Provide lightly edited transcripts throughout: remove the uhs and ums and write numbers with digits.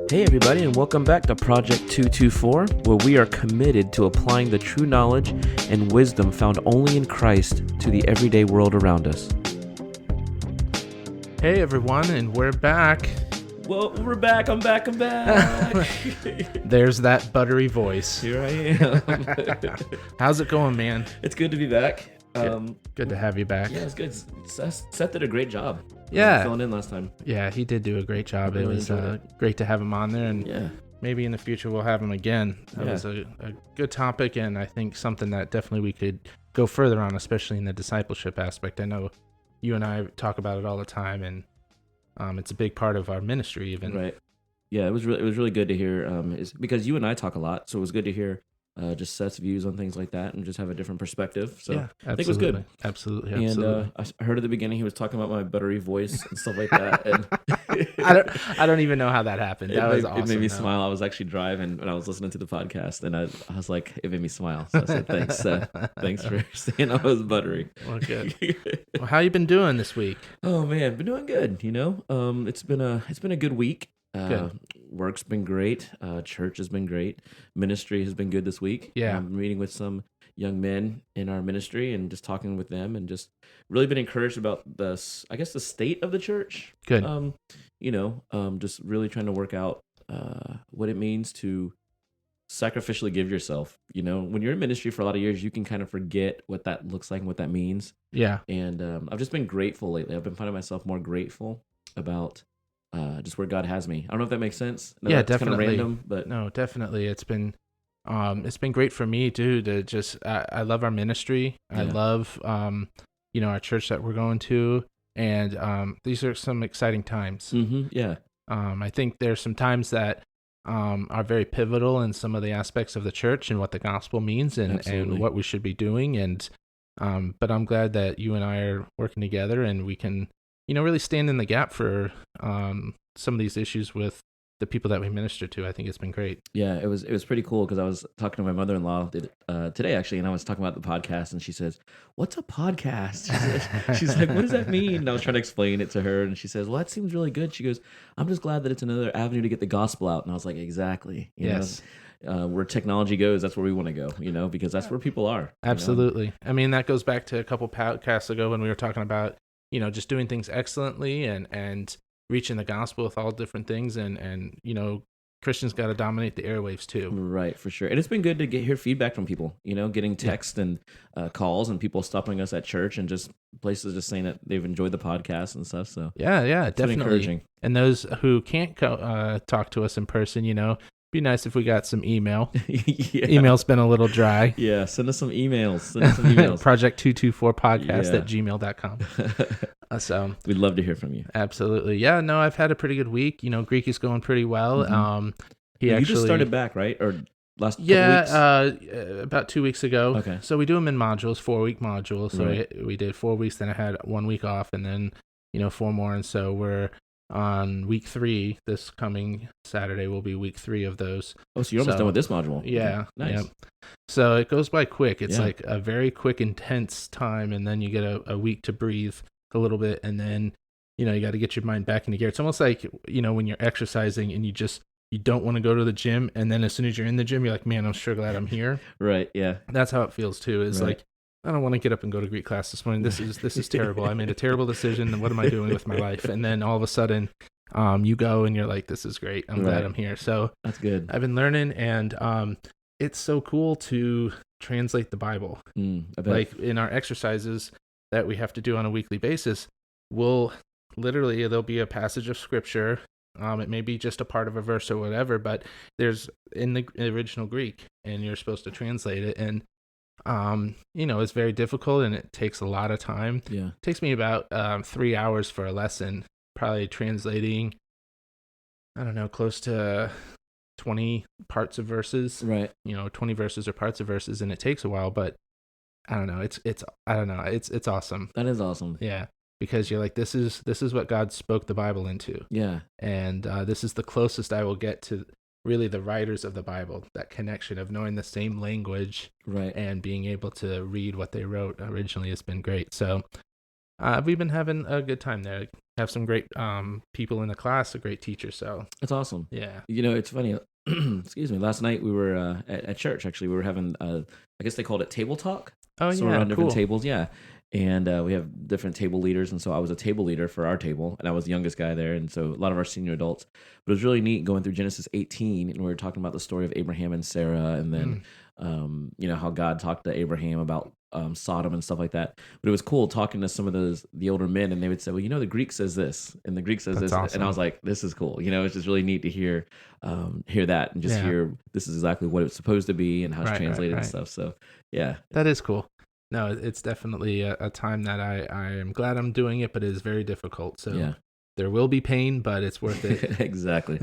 Hey everybody, and welcome back to Project 224, where we are committed to applying the true knowledge and wisdom found only in Christ to the everyday world around us. Hey everyone, and we're back. Well, we're back. I'm back. There's that buttery voice. Here I am. How's it going, man? It's good to be back. Good to have you back. Yeah, it's good. Seth did a great job. Yeah. Filling in last time. Yeah, he did do a great job. I really It was enjoyed great to have him on there, and Yeah. maybe in the future we'll have him again. That Yeah. was a good topic, and I think something that definitely we could go further on, especially in the discipleship aspect. I know you and I talk about it all the time, and it's a big part of our ministry even. Right. Yeah, it was really good to hear. Is because you and I talk a lot, so it was good to hear just Seth's views on things like that and just have a different perspective. So yeah, I think it was good. Absolutely. And I heard at the beginning he was talking about my buttery voice and stuff like that. And I don't even know how that happened. That was awesome. It made me though. smile. I was actually driving when I was listening to the podcast, and I was like, it made me smile. So I said, thanks, Seth. Thanks for saying I was buttery. Well, good. Well, how you been doing this week? Oh man, been doing good. It's been a good week. Good. Work's been great. Church has been great. Ministry has been good this week. Yeah. Meeting with some young men in our ministry and just talking with them and just really been encouraged about the state of the church. Good. Just really trying to work out what it means to sacrificially give yourself. When you're in ministry for a lot of years, you can kind of forget what that looks like and what that means. Yeah. And I've just been grateful lately. I've been finding myself more grateful about just where God has me. I don't know if that makes sense. Yeah, that's definitely. kind of random, but No, definitely. It's been great for me too to just I love our ministry. I Yeah. love our church that we're going to, and these are some exciting times. Yeah, I think there's some times that are very pivotal in some of the aspects of the church and what the gospel means and Absolutely. what we should be doing. And but I'm glad that you and I are working together and we can really stand in the gap for some of these issues with the people that we minister to. I think it's been great. yeah. It was pretty cool because I was talking to my mother-in-law today actually, and I was talking about the podcast, and she says, "What's a podcast?" She's like, "What does that mean?" And I was trying to explain it to her, and she says, "Well, that seems really good." She goes, "I'm just glad that it's another avenue to get the gospel out." And I was like, "Exactly." Yes. Where technology goes, that's where we want to go. Because that's where people are. Absolutely. I mean, that goes back to a couple podcasts ago when we were talking about, just doing things excellently and reaching the gospel with all different things. And Christians got to dominate the airwaves too. Right, for sure. And it's been good to hear feedback from people, getting texts and calls and people stopping us at church and just places just saying that they've enjoyed the podcast and stuff. So Yeah, it's been definitely. encouraging. And those who can't talk to us in person, be nice if we got some email. Yeah. Email's been a little dry. Yeah, send us some emails. Project224podcast@gmail.com. So We'd love to hear from you. absolutely. Yeah, no, I've had a pretty good week. Greek is going pretty well. You just started back, right? Or last couple weeks? Yeah, about 2 weeks ago. Okay. So we do them in modules, 4-week modules. So Right. we did 4 weeks, then I had 1 week off, and then 4 more. And so we're on week 3. This coming Saturday will be week 3 of those. Oh, so you're almost So, done with this module. Yeah. Okay. Nice. Yeah. So it goes by quick. It's Yeah. like a very quick, intense time, and then you get a week to breathe a little bit, and then you got to get your mind back into gear. It's almost like when you're exercising and you don't want to go to the gym, and then as soon as you're in the gym, you're like, man, I'm sure glad I'm here. Right, yeah. That's how it feels too. It's Right. like, I don't want to get up and go to Greek class this morning. This is terrible. I made a terrible decision, and what am I doing with my life? And then all of a sudden, you go and you're like, this is great. I'm glad Right. I'm here. So That's good. I've been learning, and it's so cool to translate the Bible. I bet. Like in our exercises that we have to do on a weekly basis, there'll be a passage of scripture. It may be just a part of a verse or whatever, but there's in the original Greek, and you're supposed to translate it. And it's very difficult, and it takes a lot of time. Yeah. It takes me about 3 hours for a lesson, probably translating, I don't know, close to 20 parts of verses. Right. 20 verses or parts of verses, and it takes a while, but I don't know. It's awesome. That is awesome. Yeah, because you're like, this is what God spoke the Bible into, Yeah. and this is the closest I will get to really the writers of the Bible. That connection of knowing the same language Right. and being able to read what they wrote originally has been great. So we've been having a good time there. Have some great people in the class, a great teacher. So That's awesome. yeah. It's funny. Excuse me. Last night we were at church. Actually, we were having I guess they called it table talk. Oh So we're yeah, on different cool. tables, yeah. And we have different table leaders, and so I was a table leader for our table, and I was the youngest guy there, and so a lot of our senior adults. But it was really neat going through Genesis 18, and we were talking about the story of Abraham and Sarah, and then how God talked to Abraham about Sodom and stuff like that. But it was cool talking to some of the older men, and they would say, "Well, the Greek says this, and the Greek says That's this," and I awesome. was like, "This is cool." It's just really neat to hear that and just Yeah. hear this is exactly what it's supposed to be and how it's Right, translated right. and stuff. So yeah, That is cool. No, it's definitely a time that I am glad I'm doing it, but it is very difficult. So yeah. there will be pain, but it's worth it. Exactly.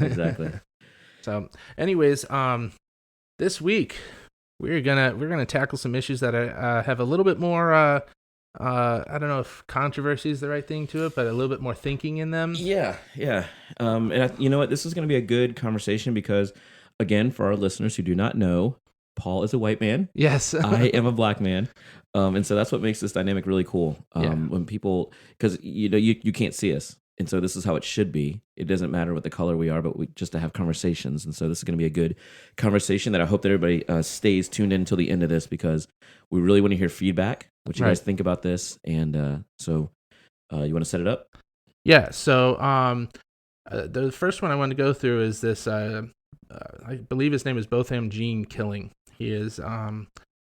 Exactly. So, anyways, this week we're gonna tackle some issues that have a little bit more. I don't know if controversy is the right thing to it, but a little bit more thinking in them. Yeah, yeah. You know what? This is going to be a good conversation because, again, for our listeners who do not know, Paul is a white man. Yes. I am a black man. And so that's what makes this dynamic really cool. Yeah. When people, because you can't see us, and so this is how it should be. It doesn't matter what the color we are, but we just to have conversations. And so this is going to be a good conversation that I hope that everybody stays tuned in until the end of this because we really want to hear feedback, what you guys think about this. And so you want to set it up? Yeah. So the first one I want to go through is this. I believe his name is Botham Jean killing. He is. I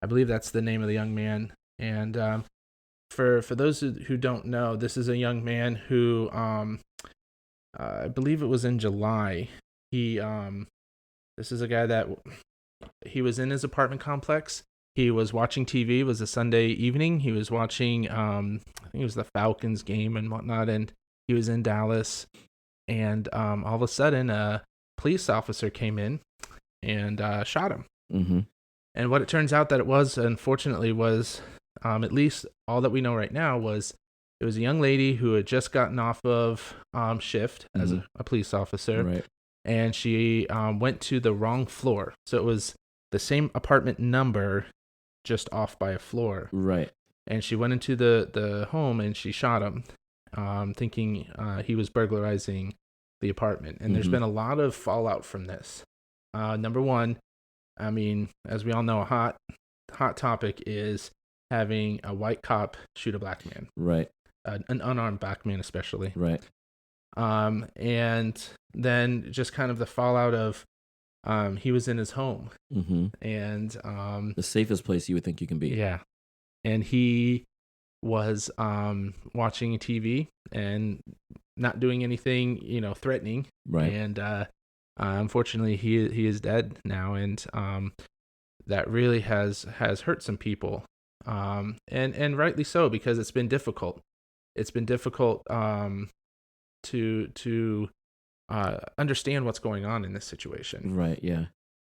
believe that's the name of the young man. And for those who don't know, this is a young man who I believe it was in July. This is a guy that he was in his apartment complex. He was watching TV. It was a Sunday evening. He was watching I think it was the Falcons game and whatnot, and he was in Dallas. And all of a sudden, a police officer came in and shot him. Mm-hmm. And what it turns out that it was, unfortunately, was at least all that we know right now was it was a young lady who had just gotten off of shift as a police officer, Right. and she went to the wrong floor. So it was the same apartment number, just off by a floor. Right. And she went into the home and she shot him, thinking he was burglarizing the apartment. And there's been a lot of fallout from this. Number one, I mean, as we all know, a hot topic is having a white cop shoot a black man. Right. An unarmed black man especially. Right. And then just kind of the fallout of he was in his home. Mm-hmm. And the safest place you would think you can be. Yeah. And he was watching TV and not doing anything, threatening. Right. And unfortunately, he is dead now, and that really has hurt some people, and rightly so, because it's been difficult. It's been difficult to understand what's going on in this situation. Right. Yeah.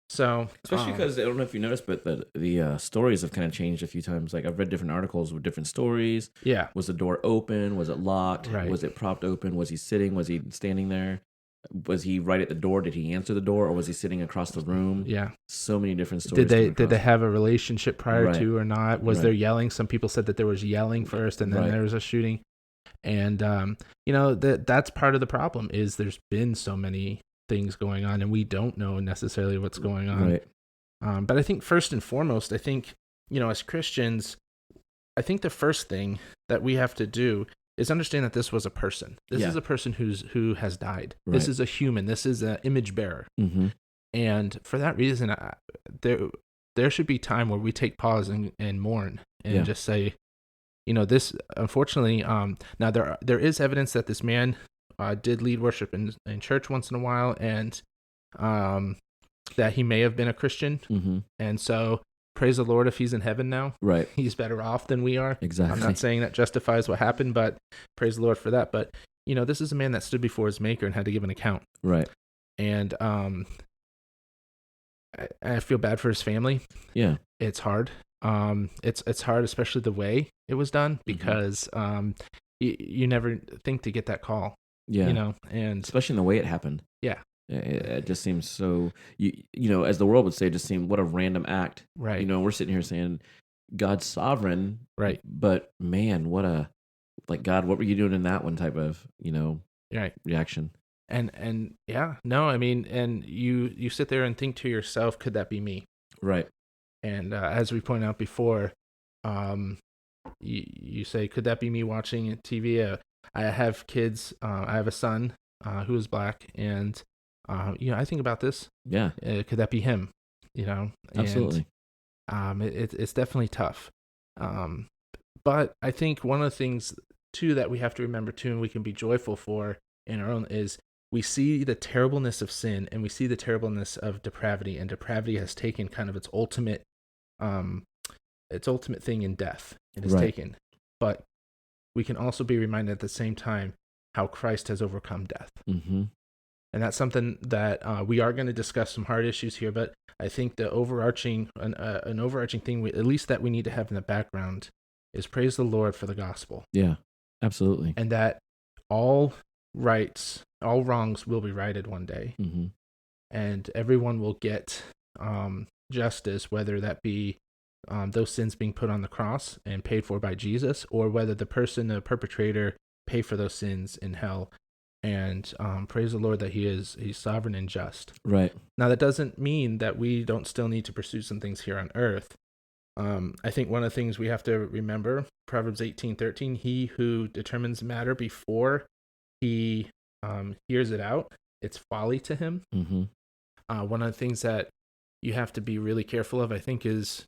So, especially because I don't know if you noticed, but the stories have kind of changed a few times. Like I've read different articles with different stories. Yeah. Was the door open? Was it locked? Right. Was it propped open? Was he sitting? Was he standing there? Was he right at the door? Did he answer the door, or was he sitting across the room? Yeah. So many different stories. Did they have a relationship prior to or not? Was there yelling? Some people said that there was yelling first, and then there was a shooting. And that's part of the problem is there's been so many things going on, and we don't know necessarily what's going on. Right. But I think first and foremost, I think as Christians, I think the first thing that we have to do is understand that this was a person. This is a person who has died. Right. This is a human. This is an image bearer. Mm-hmm. And for that reason, there should be time where we take pause and mourn and just say, this unfortunately. Now there is evidence that this man did lead worship in church once in a while, and that he may have been a Christian. Mm-hmm. And so praise the Lord if he's in heaven now. Right. He's better off than we are. Exactly. I'm not saying that justifies what happened, but praise the Lord for that. But, this is a man that stood before his maker and had to give an account. Right. And I feel bad for his family. Yeah. It's hard. It's hard, especially the way it was done, because you never think to get that call. Yeah. And especially in the way it happened. Yeah. It just seems so, as the world would say, it just seemed what a random act. Right. We're sitting here saying God's sovereign. Right. But man, what a like, God, what were you doing in that one type of, Right. reaction. And yeah, no, I mean, and you sit there and think to yourself, could that be me? Right. And as we pointed out before, you say, could that be me watching TV? I have kids. I have a son who is black, and I think about this. Yeah. Could that be him? And Absolutely. it's definitely tough. But I think one of the things too that we have to remember too, and we can be joyful for in our own, is we see the terribleness of sin, and we see the terribleness of depravity, and depravity has taken kind of its ultimate thing in death. It has taken, but we can also be reminded at the same time how Christ has overcome death. Mm-hmm. And that's something that we are going to discuss some hard issues here, but I think the overarching an overarching thing, at least that we need to have in the background, is praise the Lord for the gospel. Yeah, absolutely. And that all wrongs will be righted one day. Mm-hmm. And everyone will get justice, whether that be those sins being put on the cross and paid for by Jesus, or whether the perpetrator, pay for those sins in hell. And praise the Lord that he's sovereign and just. Right. Now, that doesn't mean that we don't still need to pursue some things here on earth. I think one of the things we have to remember, Proverbs 18:13, he who determines matter before he hears it out, it's folly to him. Mm-hmm. One of the things that you have to be really careful of, I think, is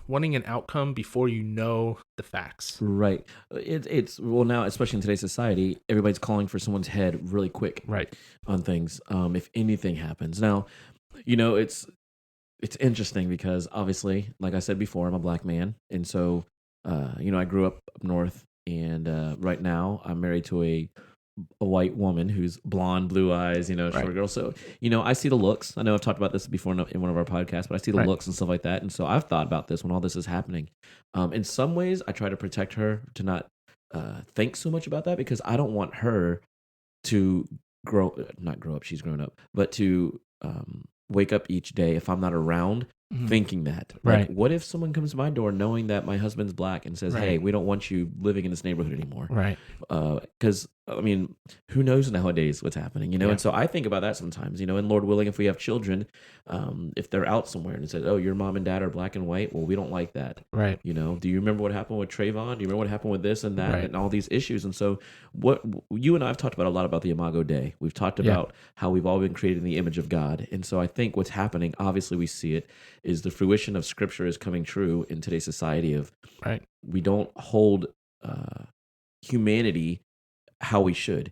wanting an outcome before you know the facts. Right. It's well, now, especially in today's society, everybody's calling for someone's head really quick. Right. On things. If anything happens. Now, it's interesting because obviously, like I said before, I'm a black man. And so, I grew up north, and right now I'm married to a white woman who's blonde, blue eyes, short girl. So, I see the looks. I know I've talked about this before in one of our podcasts, but I see the looks and stuff like that. And so I've thought about this when all this is happening. In some ways, I try to protect her to not think so much about that, because I don't want her to not grow up, she's grown up, but to wake up each day, if I'm not around, thinking that. Like, what if someone comes to my door knowing that my husband's black and says, hey, we don't want you living in this neighborhood anymore? Right. Because, who knows nowadays what's happening, And so I think about that sometimes, and Lord willing, if we have children, if they're out somewhere and it says, oh, your mom and dad are black and white, well, we don't like that. Right. Do you remember what happened with Trayvon? Do you remember what happened with this and that and all these issues? And so what you and I have talked about a lot about the Imago Dei. We've talked about how we've all been created in the image of God. And so I think what's happening, obviously we see it, is the fruition of Scripture is coming true in today's society of we don't hold humanity how we should.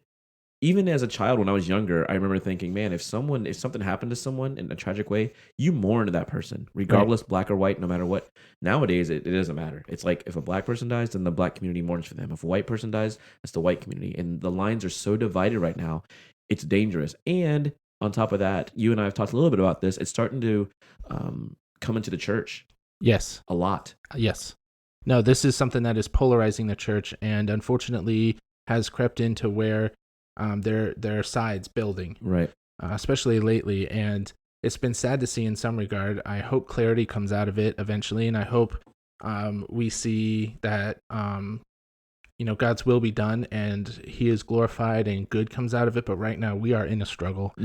Even as a child, when I was younger, I remember thinking, man, if something happened to someone in a tragic way, you mourn that person, regardless, black or white, no matter what. Nowadays, it doesn't matter. It's like, if a black person dies, then the black community mourns for them. If a white person dies, it's the white community. And the lines are so divided right now, it's dangerous. And on top of that, you and I have talked a little bit about this. It's starting to come into the church. Yes. A lot. Yes. No, this is something that is polarizing the church, and unfortunately has crept into where their sides building, right? Especially lately, and it's been sad to see in some regard. I hope clarity comes out of it eventually, and I hope we see that God's will be done and He is glorified and good comes out of it. But right now, we are in a struggle,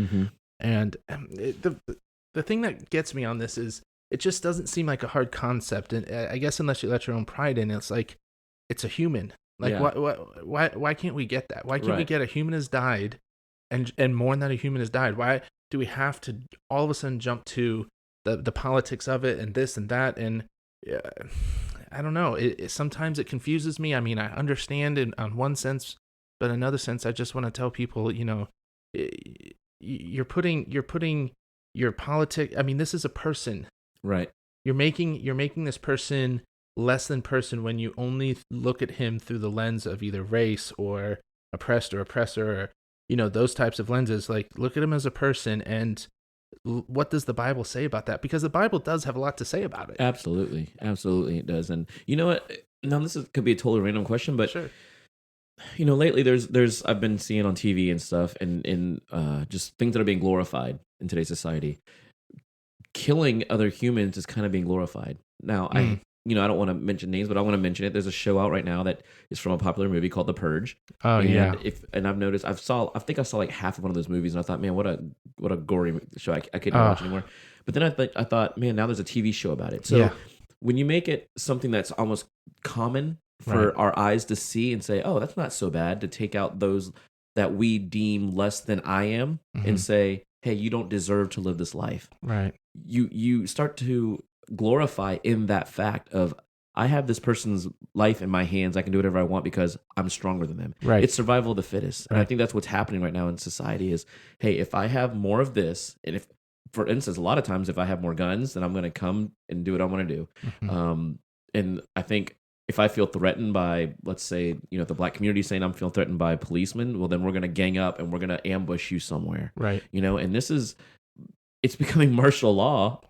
and the thing that gets me on this is it just doesn't seem like a hard concept, and I guess unless you let your own pride in, it's like it's a human. Like, why can't we get that? Why can't we get a human has died and mourn that a human has died? Why do we have to all of a sudden jump to the politics of it and this and that? And I don't know. Sometimes it confuses me. I mean, I understand in on one sense, but in another sense, I just want to tell people, you're putting your politic. I mean, this is a person, right? You're making this person less than person when you only look at him through the lens of either race or oppressed or oppressor, or those types of lenses. Like, look at him as a person, and what does the Bible say about that? Because the Bible does have a lot to say about it. Absolutely it does. And you know what, now could be a totally random question, but sure. Lately there's I've been seeing on TV and stuff, and just things that are being glorified in today's society. Killing other humans is kind of being glorified now. I don't want to mention names, but I want to mention it. There's a show out right now that is from a popular movie called The Purge. Oh, yeah. And I've noticed, I think I saw like half of one of those movies, and I thought, man, what a gory show. I couldn't watch anymore. But then I thought, man, now there's a TV show about it. So when you make it something that's almost common for our eyes to see and say, oh, that's not so bad, to take out those that we deem less than I am and say, hey, you don't deserve to live this life. Right. You start to glorify in that fact of, I have this person's life in my hands. I can do whatever I want because I'm stronger than them. Right. It's survival of the fittest. And I think that's what's happening right now in society is, hey, if I have more of this, and if, for instance, a lot of times if I have more guns, then I'm going to come and do what I want to do. And I think if I feel threatened by, let's say, the black community saying I'm feeling threatened by policemen, well, then we're going to gang up and we're going to ambush you somewhere. Right. And it's becoming martial law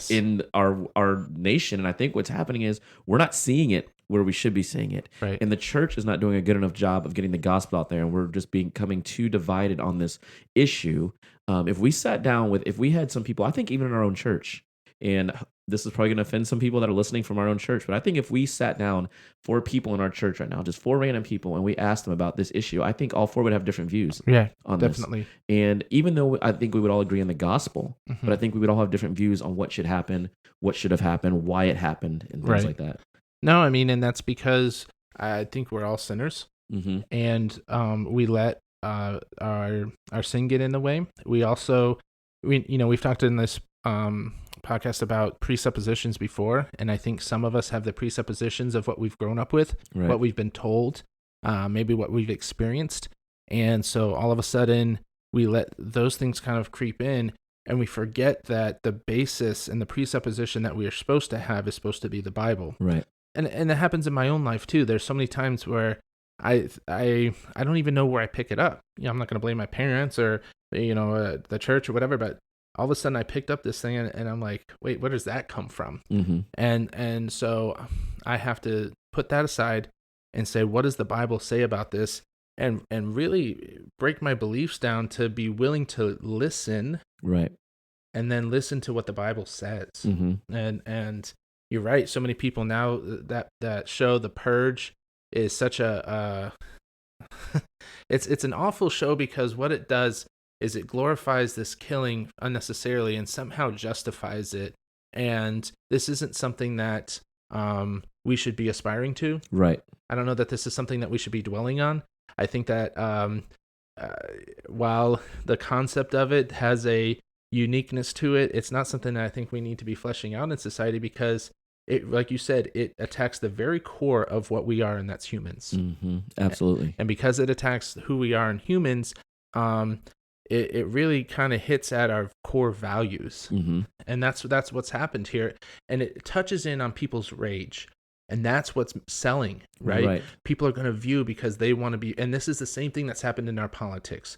in our nation. And I think what's happening is we're not seeing it where we should be seeing it. Right. And the church is not doing a good enough job of getting the gospel out there. And we're just becoming too divided on this issue. If we had some people, I think even in our own church, and this is probably going to offend some people that are listening from our own church, but I think if we sat down 4 people in our church right now, just 4 random people, and we asked them about this issue, I think all 4 would have different views. Yeah, on definitely. This. And even though I think we would all agree on the gospel, but I think we would all have different views on what should happen, what should have happened, why it happened, and things like that. No, I mean, and that's because I think we're all sinners, and we let our sin get in the way. We also, we've talked in this podcast about presuppositions before, and I think some of us have the presuppositions of what we've grown up with, what we've been told, maybe what we've experienced, and so all of a sudden we let those things kind of creep in, and we forget that the basis and the presupposition that we are supposed to have is supposed to be the Bible. Right. And it happens in my own life too. There's so many times where I don't even know where I pick it up. I'm not going to blame my parents or the church or whatever, but all of a sudden I picked up this thing and I'm like, wait, where does that come from? And so I have to put that aside and say, what does the Bible say about this? And really break my beliefs down to be willing to listen, right? And then listen to what the Bible says. And you're right. So many people now that show The Purge is such a it's an awful show, because what it does is it glorifies this killing unnecessarily and somehow justifies it. And this isn't something that we should be aspiring to. Right. I don't know that this is something that we should be dwelling on. I think that while the concept of it has a uniqueness to it, it's not something that I think we need to be fleshing out in society, because it, like you said, it attacks the very core of what we are, and that's humans. Absolutely. And because it attacks who we are in humans, it really kind of hits at our core values. And that's what's happened here. And it touches in on people's rage. And that's what's selling, right? People are going to view because they want to be, and this is the same thing that's happened in our politics.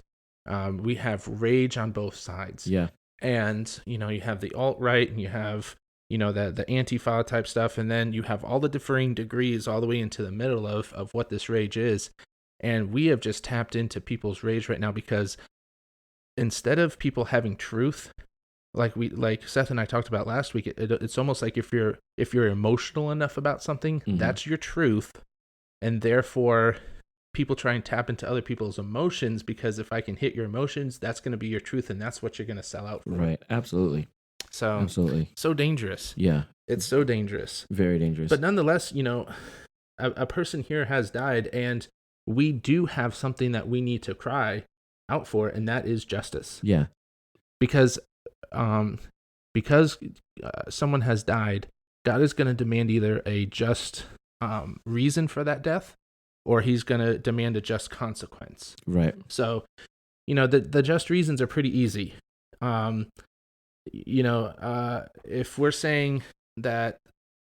We have rage on both sides. Yeah. And, you have the alt-right, and you have, the Antifa type stuff. And then you have all the differing degrees all the way into the middle of what this rage is. And we have just tapped into people's rage right now, because instead of people having truth, like Seth and I talked about last week, it's almost like if you're emotional enough about something, that's your truth, and therefore people try and tap into other people's emotions, because if I can hit your emotions, that's going to be your truth, and that's what you're going to sell out for. Right. Absolutely. So dangerous. Yeah. It's so dangerous. Very dangerous. But nonetheless, a person here has died, and we do have something that we need to cry out for, and that is justice. Yeah. Because someone has died, God is going to demand either a just reason for that death, or he's going to demand a just consequence. Right. So, the just reasons are pretty easy. If we're saying that,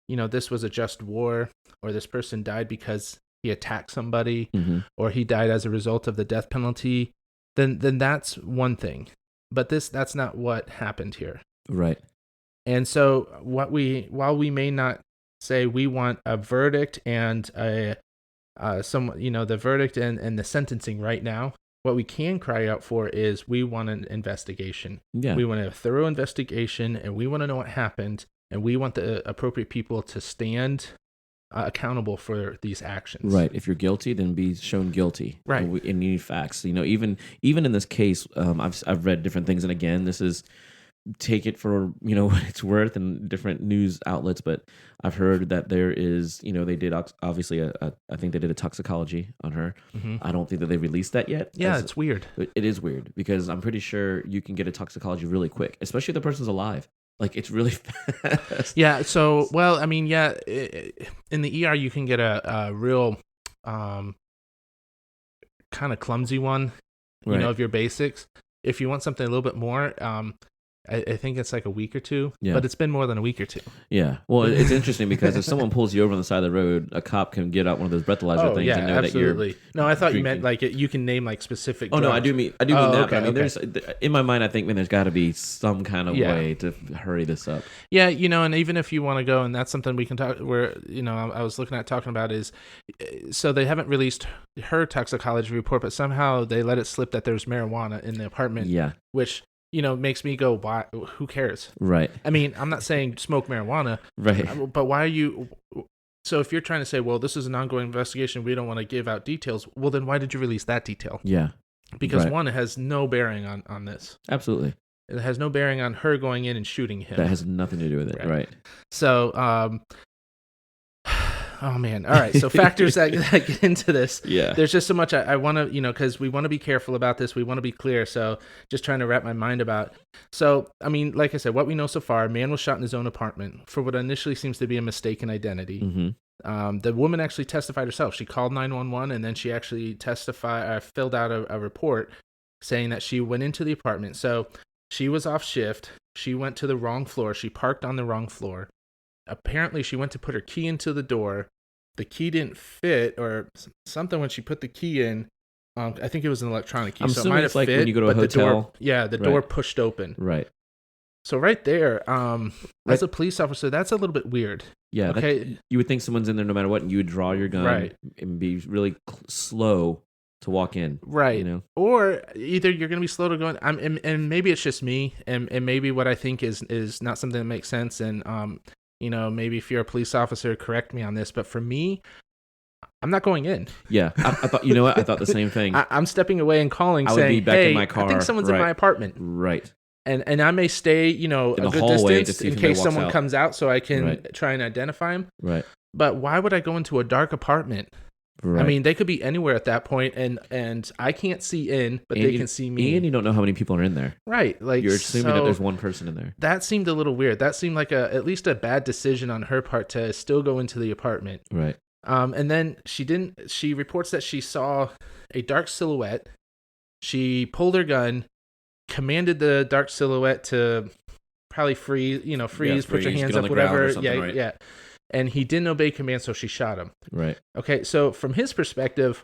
this was a just war, or this person died because he attacked somebody, or he died as a result of the death penalty, then that's one thing. But that's not what happened here. Right. And so while we may not say we want a verdict and the verdict and the sentencing right now, what we can cry out for is we want an investigation. Yeah. We want a thorough investigation, and we want to know what happened, and we want the appropriate people to stand accountable for these actions. Right. If you're guilty, then be shown guilty. Right. And you need facts. Even in this case, I've read different things, and again, this is take it for what it's worth in different news outlets, but I've heard that there is they did obviously I think they did a toxicology on her. Mm-hmm. I don't think that they released that yet. Yeah, it's weird. It is weird because I'm pretty sure you can get a toxicology really quick, especially if the person's alive. Like, it's really fast. Yeah. So, well, I mean, yeah, in the ER you can get a real kind of clumsy one, Right. of your basics. If you want something a little bit more, I think it's like a week or two, Yeah. but it's been more than a week or two. Yeah. Well, it's interesting because if someone pulls you over on the side of the road, a cop can get out one of those breathalyzer things and know absolutely. that you're. No, I thought you drinking. meant like you can name like specific. Oh, no, I drugs. do mean that. But okay, I mean, there's in my mind, I think there's got to be some kind of Yeah. way to hurry this up. Yeah, and even if you want to go, and that's something we can talk. Where I was looking at talking about is, so they haven't released her toxicology report, but somehow they let it slip that there's marijuana in the apartment. Yeah. Which makes me go, why? Who cares? Right. I mean, I'm not saying smoke marijuana, Right. but why are you? So if you're trying to say, well, this is an ongoing investigation, we don't want to give out details. Well, then why did you release that detail? Yeah. Because Right. one, it has no bearing on this. Absolutely. It has no bearing on her going in and shooting him. That has nothing to do with it. Right. So, oh man. All right. So factors that get into this. Yeah. There's just so much I want to, because we want to be careful about this. We want to be clear. So just trying to wrap my mind about. So, I mean, like I said, what we know so far, a man was shot in his own apartment for what initially seems to be a mistaken identity. Mm-hmm. The woman actually testified herself. She called 911 and then she actually filled out a report saying that she went into the apartment. So she was off shift. She went to the wrong floor. She parked on the wrong floor. Apparently, she went to put her key into the door. The key didn't fit or something when she put the key in. I think it was an electronic key. I'm so it assuming might it's have like fit, when you go to a but hotel. the door pushed open. Right. So right there, as a police officer, that's a little bit weird. Yeah. Okay. You would think someone's in there no matter what, and you would draw your gun Right. and be really slow to walk in. Right. Or either you're going to be slow to go in, and maybe it's just me, and maybe what I think is not something that makes sense, and maybe if you're a police officer, correct me on this, but for me, I'm not going in. Yeah, I thought. You know what? I thought the same thing. I'm stepping away and calling, I would saying, be back "Hey, in my car. I think someone's in my apartment." Right. And I may stay, a the good hallway to distance see if in anybody case walks someone out. comes out, so I can Right. try and identify him. Right. But why would I go into a dark apartment? Right. I mean, they could be anywhere at that point, and I can't see in, but they can see me. And you don't know how many people are in there. Right. Like, You're assuming that there's one person in there. That seemed a little weird. That seemed like at least a bad decision on her part to still go into the apartment. Right. And then she reports that she saw a dark silhouette. She pulled her gun, commanded the dark silhouette to probably freeze, put your hands get on up, the ground or whatever. something, Yeah, right? yeah. And he didn't obey command, so she shot him. Right. Okay, so from his perspective,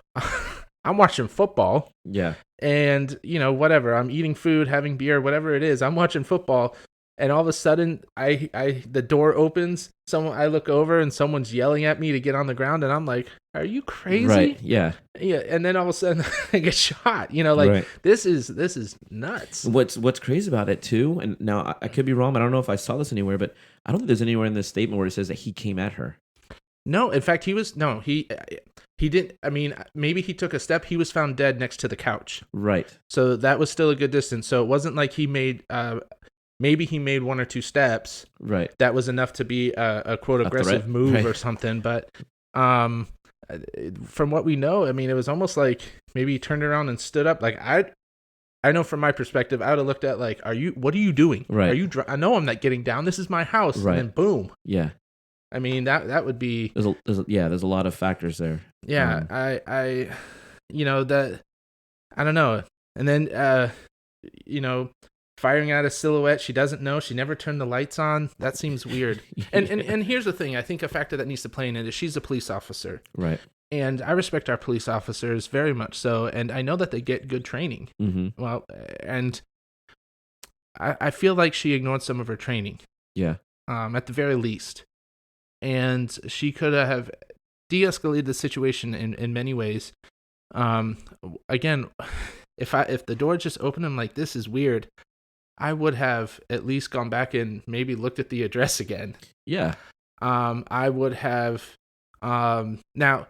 I'm watching football. Yeah. And, whatever. I'm eating food, having beer, whatever it is. I'm watching football. And all of a sudden, the door opens. I look over and someone's yelling at me to get on the ground. And I'm like, are you crazy? Right. Yeah. Yeah. And then all of a sudden I get shot, Right. this is nuts. What's crazy about it too, and now I could be wrong, but I don't know if I saw this anywhere, but I don't think there's anywhere in this statement where it says that he came at her. No, in fact, he didn't. I mean, maybe he took a step. He was found dead next to the couch. Right. So that was still a good distance. So it wasn't like he made, maybe he made one or two steps. Right. That was enough to be a quote aggressive threat? move Right. or something. But from what we know, I mean, it was almost like maybe he turned around and stood up. Like I know from my perspective, I would have looked at like, what are you doing? Right. Are you? I know I'm not getting down. This is my house. Right. And then boom. Yeah. I mean, that would be. There's a lot of factors there. Yeah. I don't know. And then firing at a silhouette she doesn't know. She never turned the lights on. That seems weird. And here's the thing. I think a factor that needs to play in it is she's a police officer. Right. And I respect our police officers very much so. And I know that they get good training. Mm-hmm. Well, and I feel like she ignored some of her training. Yeah. At the very least. And she could have de-escalated the situation in many ways. Again, if the door just opened, I'm like, this is weird. I would have at least gone back and maybe looked at the address again. Yeah. I would have, now,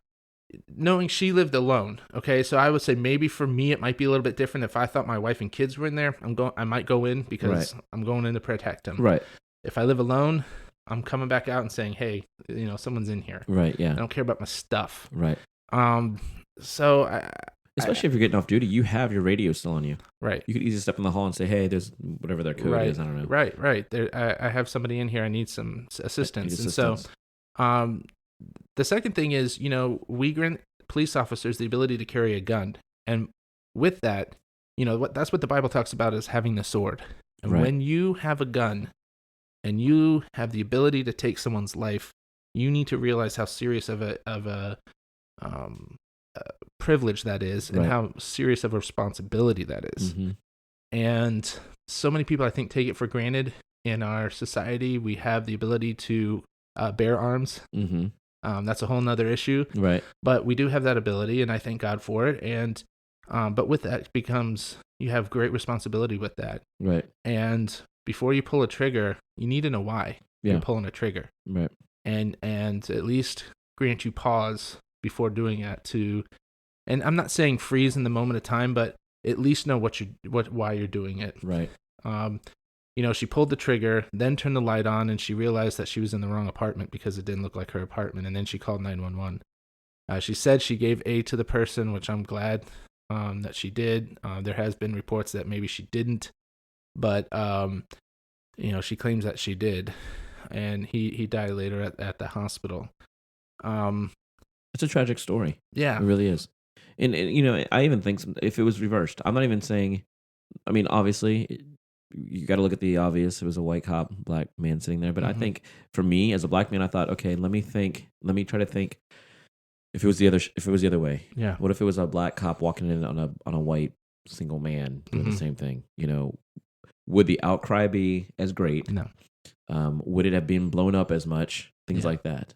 knowing she lived alone, okay, so I would say maybe for me it might be a little bit different. If I thought my wife and kids were in there, I might go in because I'm going in to protect them. Right. If I live alone, I'm coming back out and saying, hey, someone's in here. Right. Yeah. I don't care about my stuff. Right. So especially if you're getting off duty, you have your radio still on you. Right. You could easily step in the hall and say, hey, there's whatever their code is. I don't know. Right. I have somebody in here. I need some assistance. And so, the second thing is, we grant police officers the ability to carry a gun. And with that, that's what the Bible talks about is having the sword. And when you have a gun and you have the ability to take someone's life, you need to realize how serious of a privilege that is and how serious of a responsibility that is. Mm-hmm. And so many people, I think, take it for granted in our society. We have the ability to bear arms. Mm-hmm. That's a whole nother issue. Right. But we do have that ability, and I thank God for it. And but with that becomes you have great responsibility with that. Right. And before you pull a trigger, you need to know why you're pulling a trigger. Right. And at least grant you pause before doing that and I'm not saying freeze in the moment of time, but at least know why you're doing it. Right. She pulled the trigger, then turned the light on, and she realized that she was in the wrong apartment because it didn't look like her apartment, and then she called 911. She said she gave aid to the person, which I'm glad that she did. There has been reports that maybe she didn't, but she claims that she did, and he died later at the hospital. It's a tragic story. Yeah. It really is. And I even think if it was reversed, I'm not even saying, I mean, obviously, you got to look at the obvious. It was a white cop, black man sitting there. But I think for me as a black man, I thought, okay, let me try to think if it was the other way. Yeah. What if it was a black cop walking in on a white single man doing the same thing? Would the outcry be as great? No. Would it have been blown up as much? Things like that.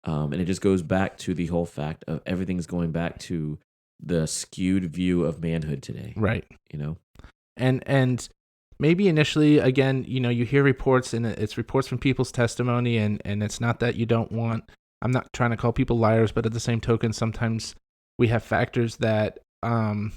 And it just goes back to the whole fact of everything's going back to the skewed view of manhood today. Right. And maybe initially, again, you hear reports and it's reports from people's testimony and it's not that you don't want, I'm not trying to call people liars, but at the same token, sometimes we have factors that can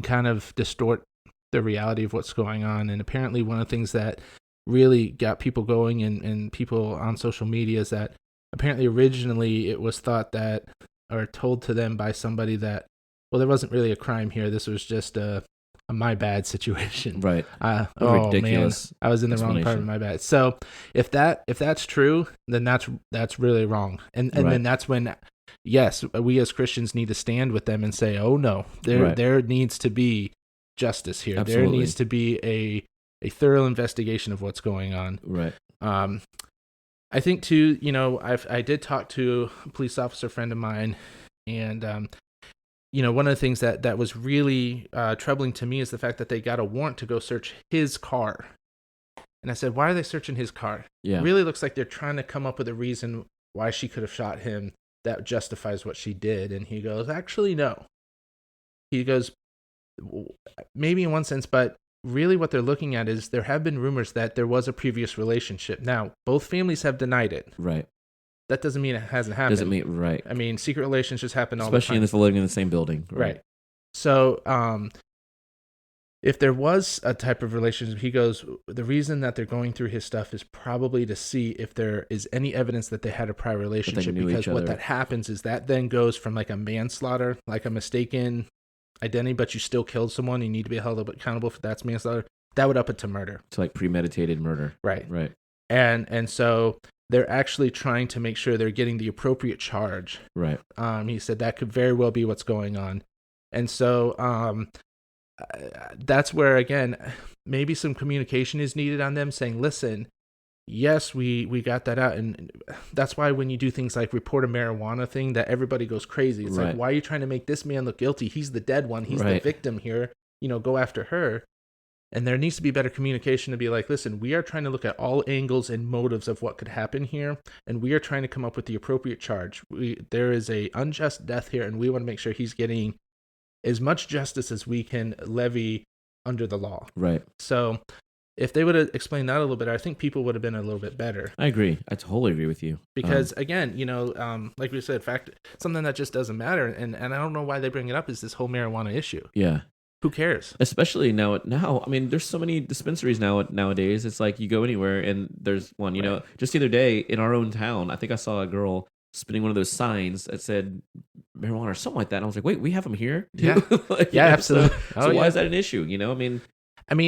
kind of distort the reality of what's going on. And apparently one of the things that really got people going and people on social media is that apparently originally it was thought that, or told to them by somebody that, well, there wasn't really a crime here. This was just a my bad situation. Right. Ridiculous. Man, I was in the wrong part of my bad. So if that's true, then that's really wrong. And then that's when, yes, we as Christians need to stand with them and say, oh no, there needs to be justice here. Absolutely. There needs to be a thorough investigation of what's going on. Right. I think too, I did talk to a police officer friend of mine, and one of the things that was really troubling to me is the fact that they got a warrant to go search his car. And I said, why are they searching his car? Yeah. It really looks like they're trying to come up with a reason why she could have shot him that justifies what she did. And he goes, actually, no. He goes, maybe in one sense, but really what they're looking at is there have been rumors that there was a previous relationship. Now, both families have denied it. Right. That doesn't mean it hasn't happened. Doesn't mean, right. I mean, secret relationships happen all the time. Especially if they're living in the same building. Right. So, if there was a type of relationship, he goes, the reason that they're going through his stuff is probably to see if there is any evidence that they had a prior relationship. Because what that happens is that then goes from like a manslaughter, like a mistaken identity, but you still killed someone, you need to be held accountable for that's manslaughter. That would up it to murder. It's like premeditated murder. Right. Right. And so they're actually trying to make sure they're getting the appropriate charge. Right. He said that could very well be what's going on. And so that's where, again, maybe some communication is needed on them saying, listen, yes, we got that out. And that's why when you do things like report a marijuana thing, that everybody goes crazy. It's like, why are you trying to make this man look guilty? He's the dead one. He's the victim here. Go after her. And there needs to be better communication to be like, listen, we are trying to look at all angles and motives of what could happen here. And we are trying to come up with the appropriate charge. There is a unjust death here, and we want to make sure he's getting as much justice as we can levy under the law. Right. So if they would have explained that a little bit, I think people would have been a little bit better. I agree. I totally agree with you. Because again, like we said, something that just doesn't matter, and I don't know why they bring it up, is this whole marijuana issue. Yeah. Who cares? Especially now, I mean, there's so many dispensaries nowadays. It's like you go anywhere and there's one. You know, just the other day in our own town, I think I saw a girl spinning one of those signs that said marijuana or something like that. And I was like, wait, we have them here too? Yeah, yeah, absolutely. So why is that an issue? You know, I mean,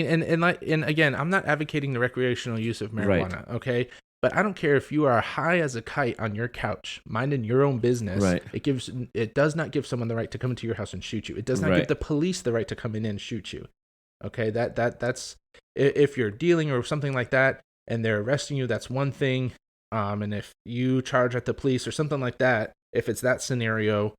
and again, I'm not advocating the recreational use of marijuana, okay? But I don't care if you are high as a kite on your couch, minding your own business. Right. It does not give someone the right to come into your house and shoot you. It does not give the police the right to come in and shoot you. Okay, that's if you're dealing or something like that, and they're arresting you, that's one thing. And if you charge at the police or something like that, if it's that scenario,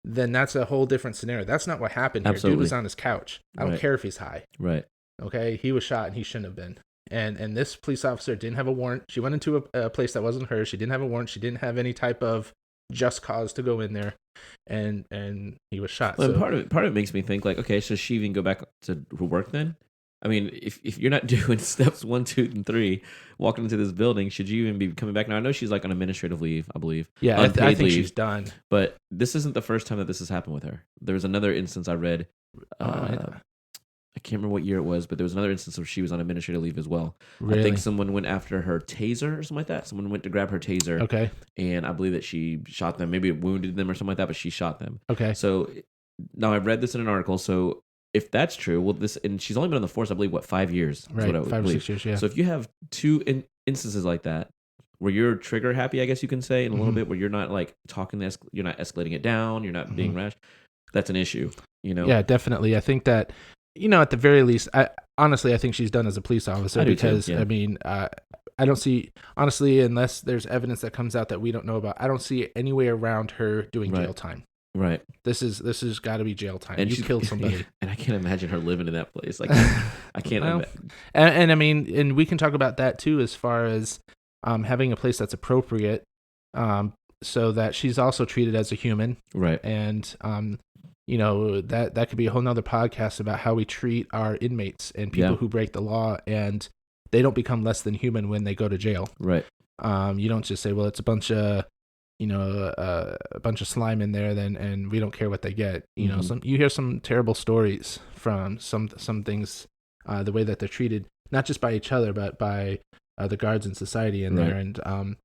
then that's a whole different scenario. That's not what happened here. Absolutely. Dude was on his couch. I don't care if he's high. Right. Okay, he was shot and he shouldn't have been. And this police officer didn't have a warrant. She went into a place that wasn't hers. She didn't have a warrant. She didn't have any type of just cause to go in there, and he was shot. Well, so part of it makes me think like, okay, so she even go back to work then? I mean, if you're not doing steps 1, 2, and 3, walking into this building, should you even be coming back? Now I know she's like on administrative leave, I believe. Yeah, I think leave, she's done. But this isn't the first time that this has happened with her. There was another instance I read. I can't remember what year it was, but there was another instance where she was on administrative leave as well. Really? I think someone went after her taser or something like that. Someone went to grab her taser. Okay. And I believe that she shot them. Maybe it wounded them or something like that, but she shot them. Okay. So now I read this in an article. So if that's true, well, and she's only been on the force, I believe, 5 years? Right, 5 or 6 years, yeah. So if you have two instances like that, where you're trigger happy, I guess you can say, in a little bit, where you're not like you're not escalating it down, you're not being rash, that's an issue, you know? Yeah, definitely. I think that, at the very least, I think she's done as a police officer because, I mean, I don't see, honestly, unless there's evidence that comes out that we don't know about, I don't see any way around her doing jail time. Right. This is got to be jail time. And you killed somebody. And I can't imagine her living in that place. Like, I can't imagine. And I mean, and we can talk about that too, as far as having a place that's appropriate, so that she's also treated as a human. Right. And, that could be a whole nother podcast about how we treat our inmates and people who break the law, and they don't become less than human when they go to jail. Right. You don't just say, well, it's a bunch of, a bunch of slime in there, and we don't care what they get. You hear some terrible stories from some things, the way that they're treated, not just by each other, but by the guards in society in there. And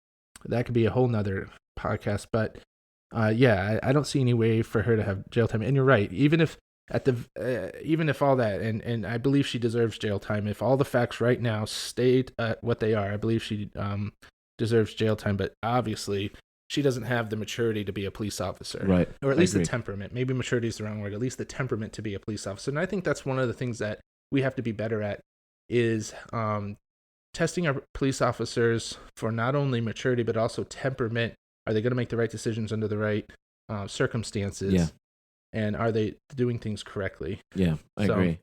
that could be a whole nother podcast. But I don't see any way for her to have jail time. And you're right. Even if all that, and I believe she deserves jail time. If all the facts right now stayed at what they are, I believe she deserves jail time. But obviously, she doesn't have the maturity to be a police officer. Right. Or at least the temperament. Maybe maturity is the wrong word. At least the temperament to be a police officer. And I think that's one of the things that we have to be better at is testing our police officers for not only maturity, but also temperament. Are they going to make the right decisions under the right circumstances? Yeah. And are they doing things correctly? Yeah, I agree.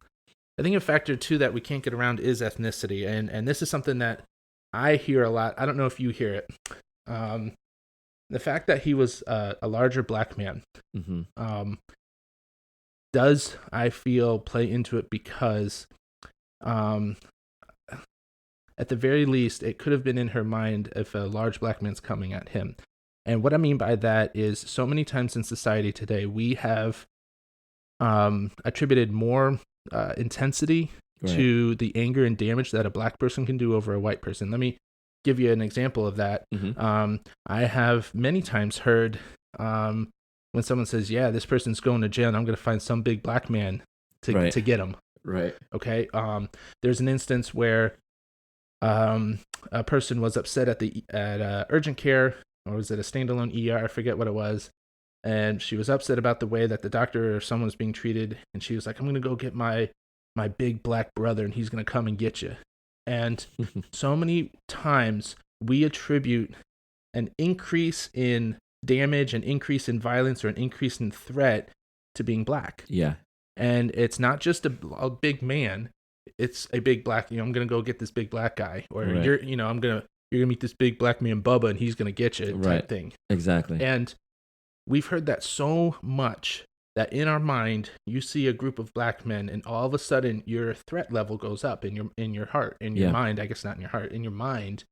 I think a factor, too, that we can't get around is ethnicity. And this is something that I hear a lot. I don't know if you hear it. The fact that he was a larger black man does, I feel, play into it because at the very least, it could have been in her mind if a large black man's coming at him. And what I mean by that is so many times in society today, we have attributed more intensity to the anger and damage that a black person can do over a white person. Let me give you an example of that. I have many times heard when someone says, yeah, this person's going to jail and I'm going to find some big black man to get him. Right. Okay. There's an instance where a person was upset at urgent care, or was it a standalone ER? I forget what it was. And she was upset about the way that the doctor or someone was being treated. And she was like, I'm going to go get my big black brother and he's going to come and get you. And so many times we attribute an increase in damage, an increase in violence, or an increase in threat to being black. Yeah. And it's not just a big man. It's a big black, I'm going to go get this big black guy. Or you're going to meet this big black man, Bubba, and he's going to get you type thing. Exactly. And we've heard that so much that in our mind you see a group of black men and all of a sudden your threat level goes up in your heart, in your Yeah. mind, I guess not in your heart, in your mind,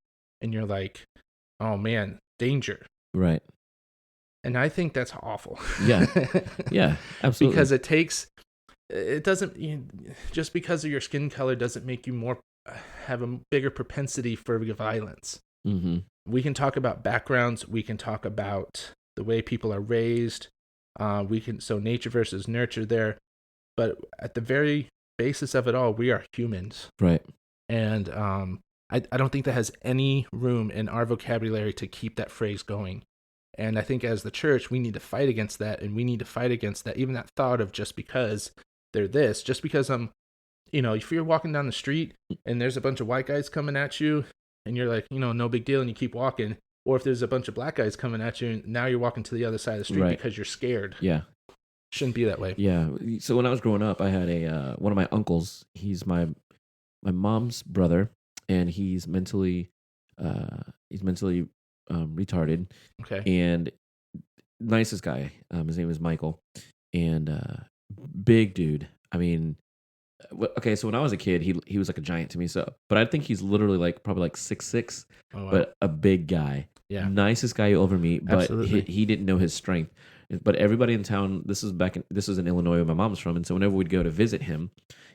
and you're like, oh man, danger. Right. And I think that's awful. Yeah. Yeah. Absolutely. Because it doesn't, just because of your skin color doesn't make you more, have a bigger propensity for violence. Mm-hmm. We can talk about backgrounds. We can talk about the way people are raised. So nature versus nurture there. But at the very basis of it all, we are humans. Right. And I don't think that has any room in our vocabulary to keep that phrase going. And I think as the church, we need to fight against that. And we need to fight against that, even that thought of just because they're this, just because if you're walking down the street and there's a bunch of white guys coming at you and you're like, no big deal, and you keep walking. Or if there's a bunch of black guys coming at you and now you're walking to the other side of the street Right. because you're scared. Yeah. Shouldn't be that way. Yeah. So when I was growing up, I had one of my uncles. He's my mom's brother, and he's mentally retarded. Okay. And nicest guy. His name is Michael, and big dude. I mean, okay. So when I was a kid, he was like a giant to me. So, but I think he's literally probably like 6'6", but a big guy. Yeah. Nicest guy you'll ever meet. But Absolutely. he didn't know his strength. But everybody in town. This is in Illinois where my mom's from, and so whenever we'd go to visit him,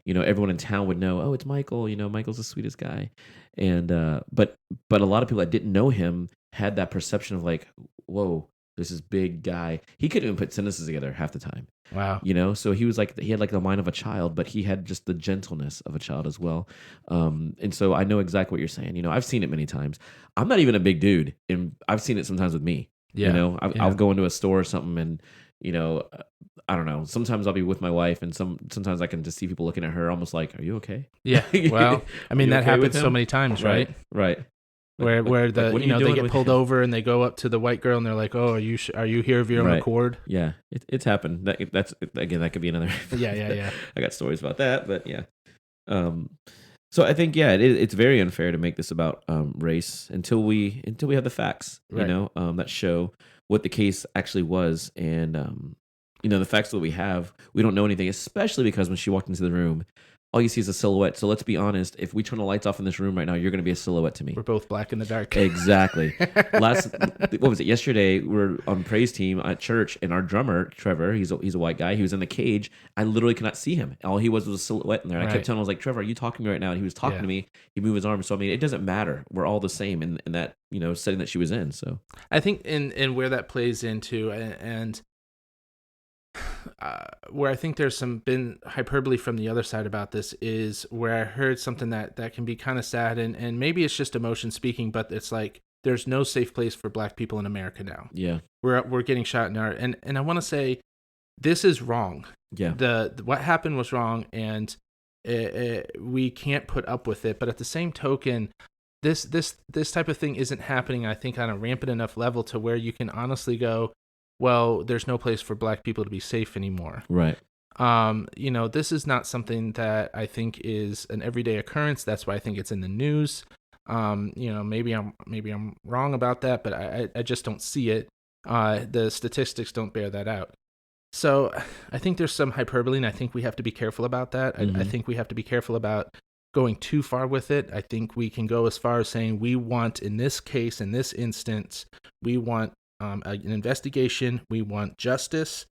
everyone in town would know, oh, it's Michael. Michael's the sweetest guy. And but a lot of people that didn't know him had that perception of like, whoa, this is big guy. He couldn't even put sentences together half the time. Wow. So he was he had the mind of a child, but he had just the gentleness of a child as well. And so I know exactly what you're saying. I've seen it many times. I'm not even a big dude, and I've seen it sometimes with me. Yeah. I'll go into a store or something, and I don't know. Sometimes I'll be with my wife, and sometimes I can just see people looking at her, almost like, "Are you okay?" Yeah. Well, I mean, that okay happens so many times, right? Right. Where Like, the what are you they doing get with pulled him? over and they go up to the white girl and they're like, "Oh, are you here of your own Right. accord?" Yeah, it's happened. That's again, that could be another. Yeah. I got stories about that, but yeah. So I think it's very unfair to make this about race until we have the facts, Right. that show what the case actually was, and the facts that we have, we don't know anything, especially because when she walked into the room, all you see is a silhouette. So let's be honest, if we turn the lights off in this room right now, you're going to be a silhouette to me. We're both black in the dark. Exactly. What was it? Yesterday, we were on praise team at church, and our drummer, Trevor, he's a white guy. He was in the cage. I literally could not see him. All he was a silhouette in there. And I kept telling him, I was like, Trevor, are you talking to me right now? And he was talking to me. He moved his arm. So, I mean, it doesn't matter. We're all the same in that, setting that she was in. So I think in where that plays into, and where I think there's been hyperbole from the other side about this, is where I heard something that can be kind of sad, and maybe it's just emotion speaking, but it's like there's no safe place for black people in America now. yeah, We're getting shot in our, and I want to say this is wrong. Yeah. What happened was wrong, and we can't put up with it. But at the same token, this type of thing isn't happening, I think, on a rampant enough level to where you can honestly go, well, there's no place for black people to be safe anymore. Right. This is not something that I think is an everyday occurrence. That's why I think it's in the news. Maybe I'm wrong about that, but I just don't see it. The statistics don't bear that out. So I think there's some hyperbole, and I think we have to be careful about that. Mm-hmm. I think we have to be careful about going too far with it. I think we can go as far as saying we want, in this case, in this instance, we want an investigation. We want justice,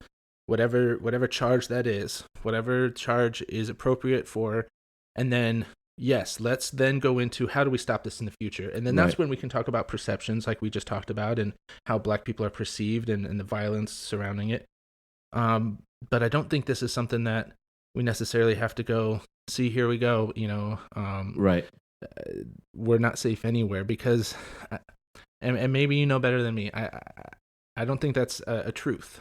whatever charge that is, whatever charge is appropriate for, and then yes, let's then go into how do we stop this in the future, and then that's when we can talk about perceptions, like we just talked about, and how black people are perceived and the violence surrounding it. But I don't think this is something that we necessarily have to go, see, here we go, Right. We're not safe anywhere, because, and maybe you know better than me, I don't think that's a truth.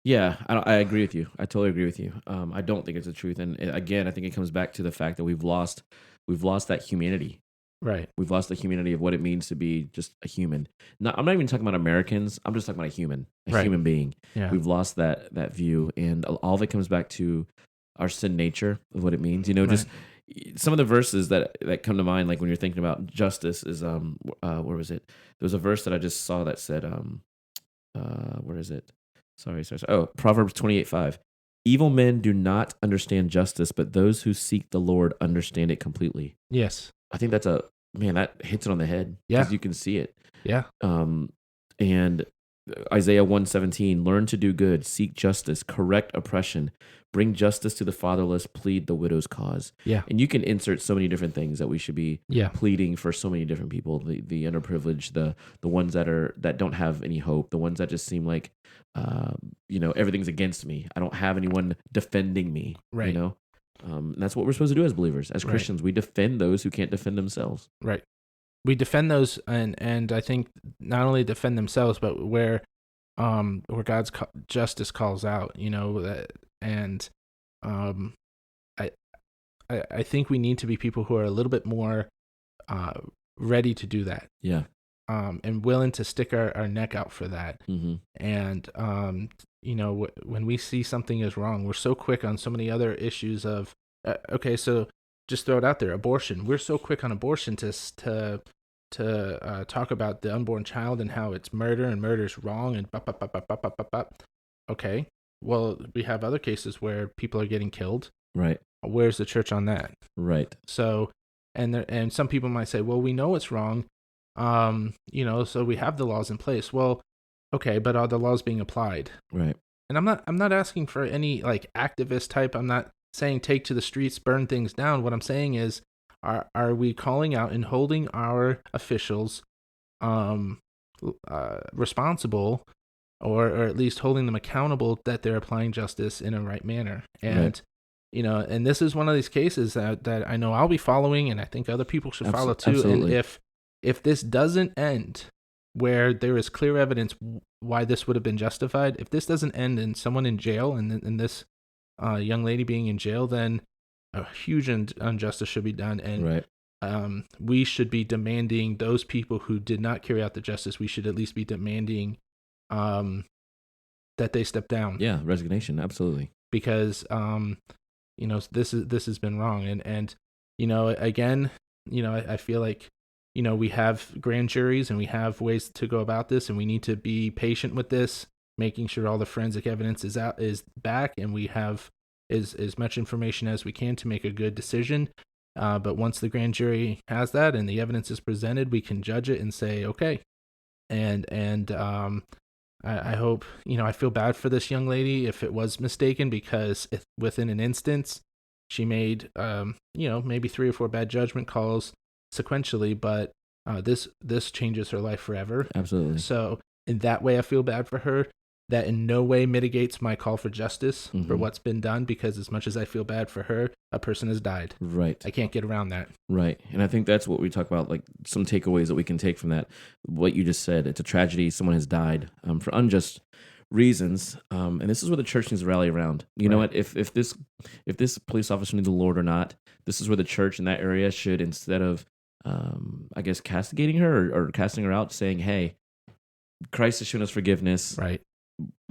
Yeah, I agree with you. I totally agree with you. I don't think it's the truth, and again, I think it comes back to the fact that we've lost that humanity. Right. We've lost the humanity of what it means to be just a human. I'm not even talking about Americans. I'm just talking about a human being. Yeah. We've lost that view, and all of it comes back to our sin nature of what it means. Just some of the verses that come to mind, like when you're thinking about justice, is where was it? There was a verse that I just saw that said, where is it? Sorry. Oh, Proverbs 28:5. Evil men do not understand justice, but those who seek the Lord understand it completely. Yes. I think that hits it on the head Yeah. because you can see it. Yeah. And Isaiah 1:17, learn to do good, seek justice, correct oppression, bring justice to the fatherless, plead the widow's cause. Yeah. And you can insert so many different things that we should be Yeah. pleading for so many different people, the underprivileged, the ones that don't have any hope, the ones that just seem like everything's against me. I don't have anyone defending me. Right. And that's what we're supposed to do as believers, as Christians. We defend those who can't defend themselves. Right. We defend those, and I think not only defend themselves, but where God's justice calls out, and I think we need to be people who are a little bit more ready to do that. Yeah. And willing to stick our neck out for that. Mm-hmm. And when we see something is wrong, we're so quick on so many other issues of so just throw it out there, abortion. We're so quick on abortion to talk about the unborn child and how it's murder and murder's wrong and okay, well, we have other cases where people are getting killed. Right. Where's the church on that? Right. So and some people might say, well, we know it's wrong, so we have the laws in place. Well, okay, but are the laws being applied? Right. And I'm not asking for any like activist type. I'm not saying take to the streets, burn things down. What I'm saying is, are we calling out and holding our officials responsible, or at least holding them accountable that they're applying justice in a right manner? And right. And this is one of these cases that I know I'll be following, and I think other people should follow too. Absolutely. And if this doesn't end where there is clear evidence why this would have been justified, if this doesn't end in someone in jail and this young lady being in jail, then a huge injustice should be done. And right. We should be demanding those people who did not carry out the justice, we should at least be demanding that they step down. Yeah, resignation, absolutely. Because this has been wrong. And again, I feel like we have grand juries and we have ways to go about this, and we need to be patient with this, making sure all the forensic evidence is back, and we have as much information as we can to make a good decision. But once the grand jury has that and the evidence is presented, we can judge it and say, okay. And I hope, I feel bad for this young lady if it was mistaken, because within an instance, she made, maybe 3 or 4 bad judgment calls sequentially, but this changes her life forever. Absolutely. So in that way, I feel bad for her. That in no way mitigates my call for justice for what's been done, because as much as I feel bad for her, a person has died. Right. I can't get around that. Right. And I think that's what we talk about, like some takeaways that we can take from that. What you just said, it's a tragedy. Someone has died for unjust reasons. And this is where the church needs to rally around. You know what? If this police officer needs the Lord or not, this is where the church in that area should, instead of, castigating her or casting her out, saying, hey, Christ has shown us forgiveness. Right.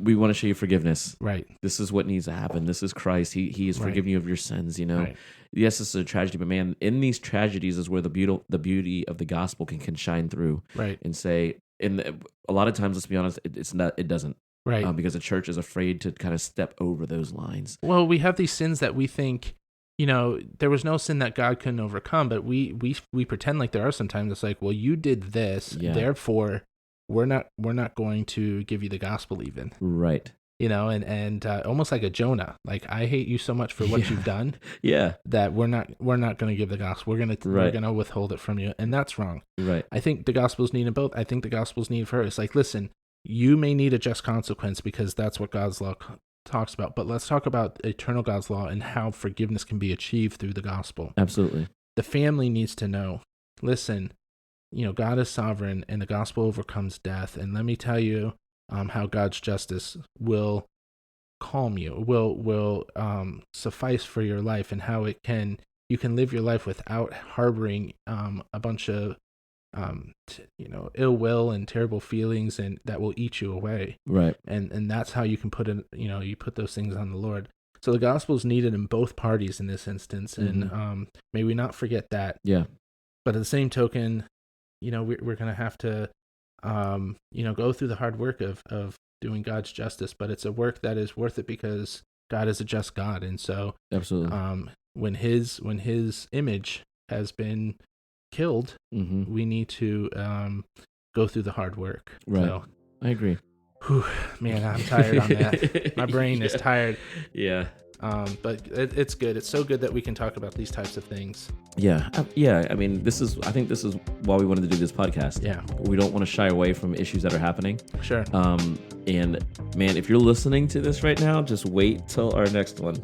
We want to show you forgiveness. Right. This is what needs to happen. This is Christ. He is forgiving you of your sins, Right. Yes, this is a tragedy, but man, in these tragedies is where the beauty of the gospel can shine through. Right. And say, a lot of times, let's be honest, it doesn't. Right. Because the church is afraid to kind of step over those lines. Well, we have these sins that we think, there was no sin that God couldn't overcome, but we pretend like there are sometimes. It's like, well, you did this, therefore we're not going to give you the gospel even. Right. And almost like a Jonah, like, I hate you so much for what you've done. That we're not going to give the gospel. We're going to withhold it from you. And that's wrong. Right. I think the gospel's needed both. I think the gospel's needed for her. It's like, listen, you may need a just consequence because that's what God's law talks about, but let's talk about eternal God's law and how forgiveness can be achieved through the gospel. Absolutely. The family needs to know, listen, God is sovereign and the gospel overcomes death. And let me tell you how God's justice will calm you, will suffice for your life, and how you can live your life without harboring a bunch of ill will and terrible feelings, and that will eat you away. Right. And that's how you can put in, you put those things on the Lord. So the gospel is needed in both parties in this instance. And may we not forget that. Yeah. But at the same token, we're going to have to, go through the hard work of doing God's justice, but it's a work that is worth it because God is a just God. And so Absolutely. when his image has been killed, we need to go through the hard work. Right. So, I agree. whew, man, I'm tired on that. My brain is tired. Yeah. But it's good. It's so good that we can talk about these types of things. Yeah. I mean, I think this is why we wanted to do this podcast. Yeah. We don't want to shy away from issues that are happening. Sure. And man, if you're listening to this right now, just wait till our next one.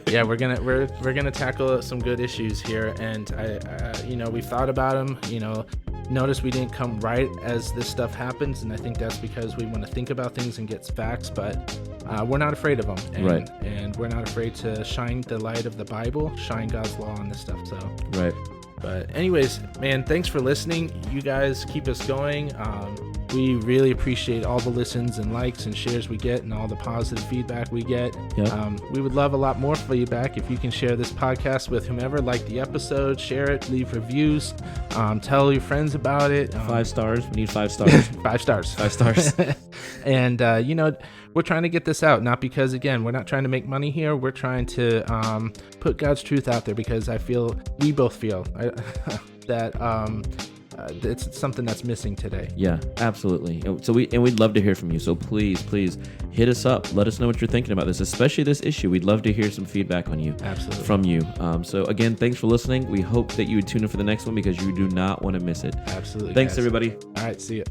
Yeah, we're gonna tackle some good issues here, and we've thought about them. Notice we didn't come right as this stuff happens, and I think that's because we want to think about things and get facts, but we're not afraid of them. Right. And we're not afraid to shine the light of the Bible, shine God's law on this stuff. So. Right. But anyways, man, thanks for listening. You guys keep us going. We really appreciate all the listens and likes and shares we get and all the positive feedback we get. Yep. We would love a lot more feedback if you can share this podcast with whomever, like the episode, share it, leave reviews, tell your friends about it. 5 stars. We need 5 stars. 5 stars. 5 stars. And, we're trying to get this out, not because, again, we're not trying to make money here. We're trying to put God's truth out there because we both feel that it's something that's missing today. Yeah, absolutely. So we'd love to hear from you. So please hit us up. Let us know what you're thinking about this, especially this issue. We'd love to hear some feedback on you. Absolutely. From you. So again, thanks for listening. We hope that you would tune in for the next one because you do not want to miss it. Absolutely. Thanks, guys. everybody. All right. See you.